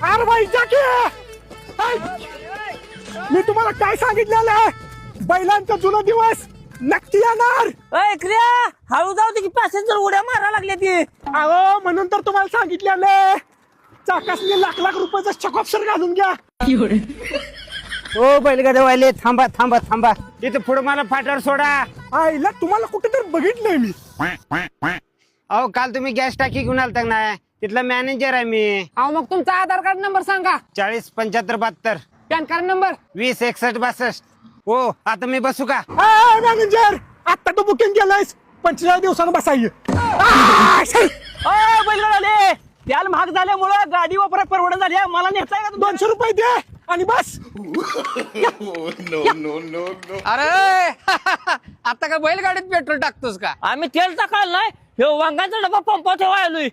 अरे बाई मी तुम्हाला काय सांगितलेलं बैलांचा जुना दिवस नक्की येणार. क्रिया हळू जाऊ दे की पॅसेंजर उड्या मारा लागले ती. अहो म्हणून तर तुम्हाला सांगितलेलं चाकासने लाख लाख रुपयाचा चकॉप्सर घालून घ्या. ओ बैलगाड्या वाले थांबा थांबा थांबा इथे पुढे मला फाट्यावर सोडा. आईला तुम्हाला कुठेतरी बघितलंय मी. अहो काल तुम्ही गॅस टाकी घेऊन आलता ना तिथला मॅनेजर आहे मी. अहो मग तुमचा आधार कार्ड नंबर सांगा. 40 75 72 पॅन कार्ड नंबर 20 61 62. हो आता मी बसू का? मॅनेजर आता तो बुकिंग केलंयस 45 दिवसानं बसाय. बैलगाडे त्याला महाग झाल्यामुळं गाडी वापरा परवडत झाली. मला नेताय का 200 रुपये दे आणि बस. अरे आता का बैलगाडीत पेट्रोल टाकतोस का? आम्ही तेल टाकायला नाही हे वांगाचा डबा पंपावर ठेवाय आलोय.